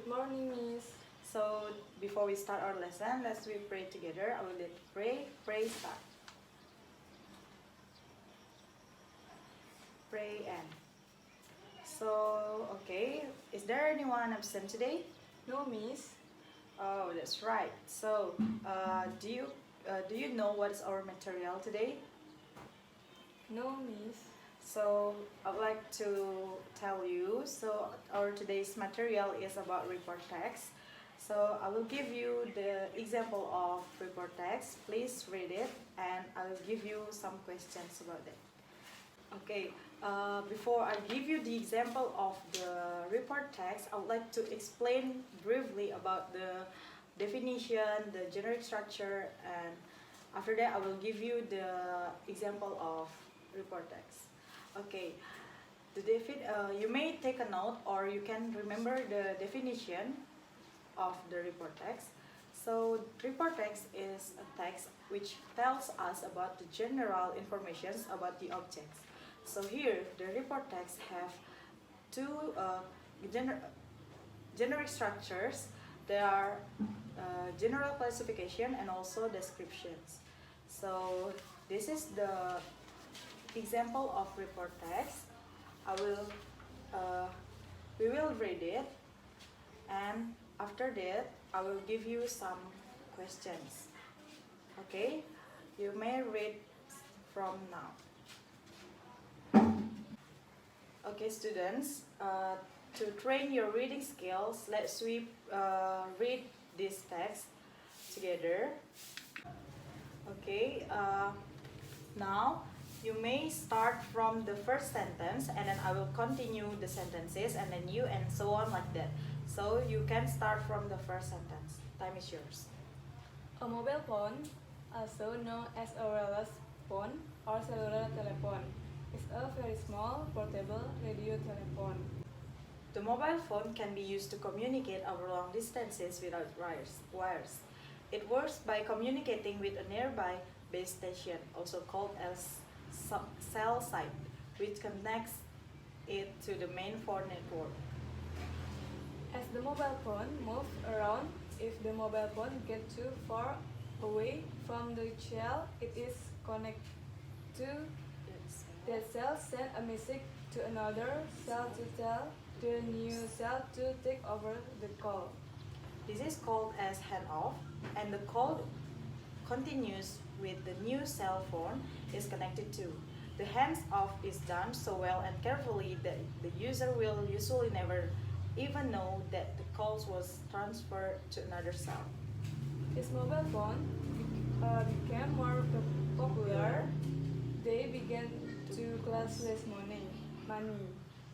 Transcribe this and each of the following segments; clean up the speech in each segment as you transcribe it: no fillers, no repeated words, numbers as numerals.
Good morning, Miss. So before we start our lesson, let's we pray together. I will lead pray. Pray start. Pray and. So okay, is there anyone absent today? No, Miss. Oh, that's right. So do you know what is our material today? No, Miss. So I would like to tell you. So our today's material is about report text. So I will give you the example of report text. Please read it, and I will give you some questions about it. Okay. Before I give you the example of the report text, I would like to explain briefly about the definition, the generic structure, and after that I will give you the example of report text. Okay, you may take a note or you can remember the definition of the report text. So report text is a text which tells us about the general information about the objects. So here the report text have two generic structures. There are general classification and also descriptions. So this is the example of report text. We will read it, and after that I will give you some questions. Okay, you may read from now. Okay, students, to train your reading skills, let's read this text together. Okay, now you may start from the first sentence and then I will continue the sentences and then you and so on like that. So you can start from the first sentence. Time is yours. A mobile phone, also known as a wireless phone or cellular telephone, is a very small portable radio telephone. The mobile phone can be used to communicate over long distances without wires. It works by communicating with a nearby base station, also called as cell site, which connects it to the main phone network. As the mobile phone moves around, if the mobile phone gets too far away from the cell it is connected to, that cell send a message to another cell to tell the new cell to take over the call. This is called as handoff, and the call continues with the new cell phone is connected to. The hands-off is done so well and carefully that the user will usually never even know that the call was transferred to another cell. As mobile phone became more popular, they began to cost less money,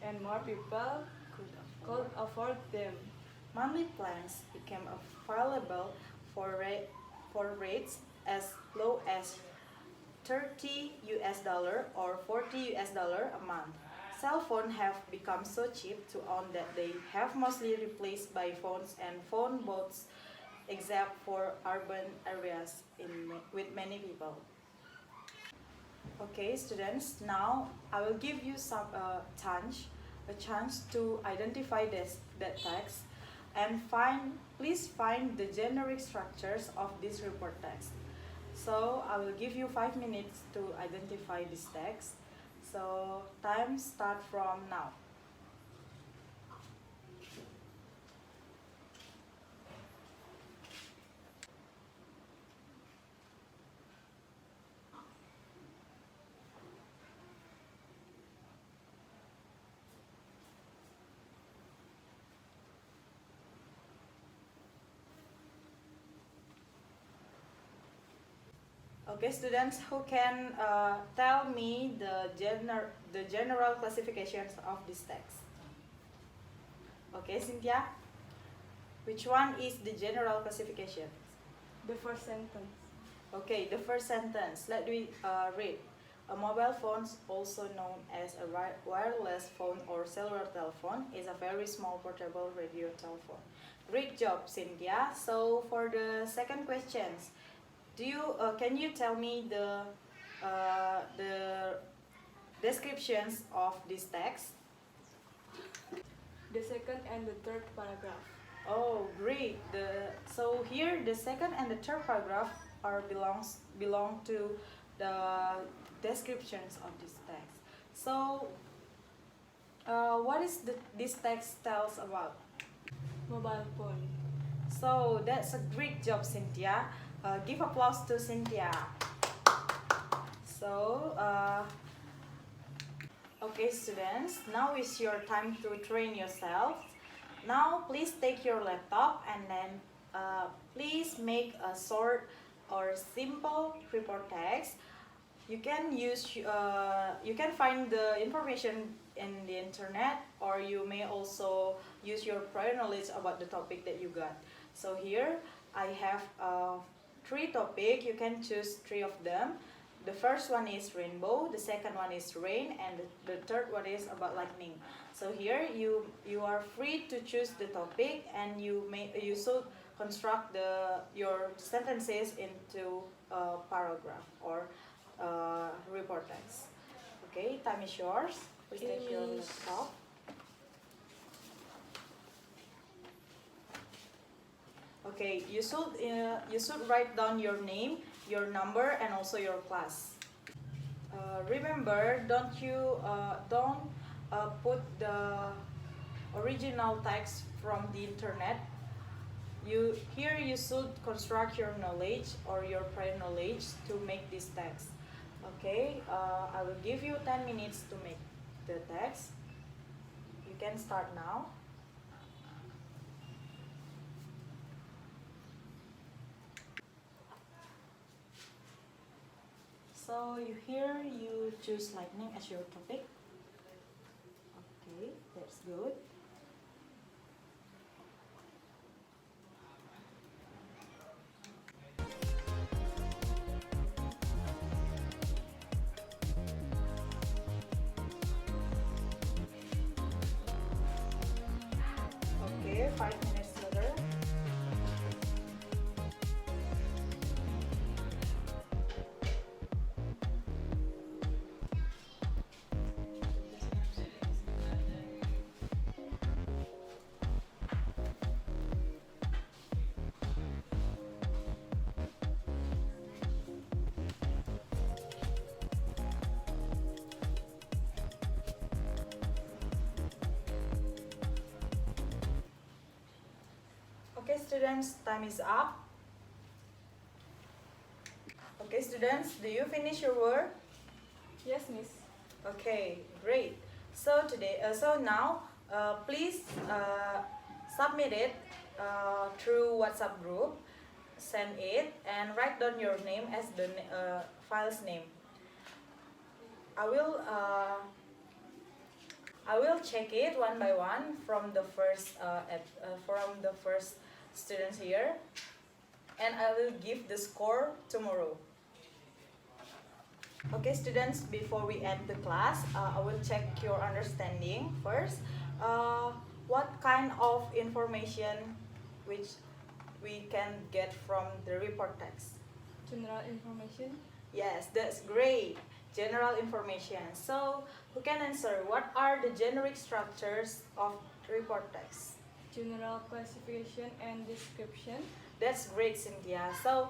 and more people could afford them. Monthly plans became available for rates as low as $30 or $40 a month. Cell phones have become so cheap to own that they have mostly replaced by phones and phone booths, except for urban areas with many people. Okay, students, now I will give you a chance to identify that text and please find the generic structures of this report text. So I will give you 5 minutes to identify this text. So time start from now. Okay, students, who can tell me the general classifications of this text? Okay, Cynthia, which one is the general classification? The first sentence. Okay, the first sentence. Let me read. A mobile phone, also known as a wireless phone or cellular telephone, is a very small portable radio telephone. Great job, Cynthia. So for the second questions, can you tell me the descriptions of this text? The second and the third paragraph. Oh, great. So here the second and the third paragraph belong to the descriptions of this text. So what is this text tells about? Mobile phone. So that's a great job, Cynthia. Give applause to Cynthia. So, okay, students, now is your time to train yourself. Now, please take your laptop and then please make a short or simple report text. You can you can find the information in the internet, or you may also use your prior knowledge about the topic that you got. So here I have three topics. You can choose three of them. The first one is rainbow, the second one is rain, and the third one is about lightning. So here you are free to choose the topic, and you should construct your sentences into a paragraph or report text. Okay, time is yours. Please take your laptop. Okay, you should write down your name, your number, and also your class. Remember, don't put the original text from the internet. You should construct your knowledge or your prior knowledge to make this text. Okay, I will give you 10 minutes to make the text. You can start now. So you choose lightning as your topic. Okay, that's good. Okay, 5 minutes later. Okay, students, time is up. Okay, students, do you finish your work? Yes, Miss. Okay, great. So now, please submit it through WhatsApp group. Send it and write down your name as the file's name. I will check it one by one from the first students here, and I will give the score tomorrow. Okay, students, before we end the class, I will check your understanding first. What kind of information which we can get from the report text? General information. Yes, that's great. General information. So, who can answer? What are the generic structures of report text? General classification and description. That's great, Cynthia. So,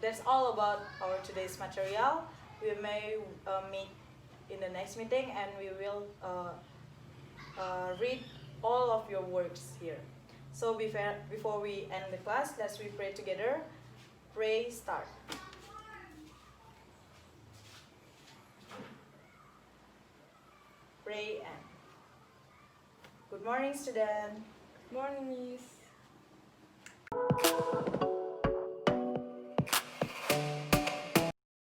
that's all about our today's material. We may meet in the next meeting, and we will read all of your works here. So, before we end the class, let's pray together. Pray, start. Pray and. Good morning, student. Morning, Miss.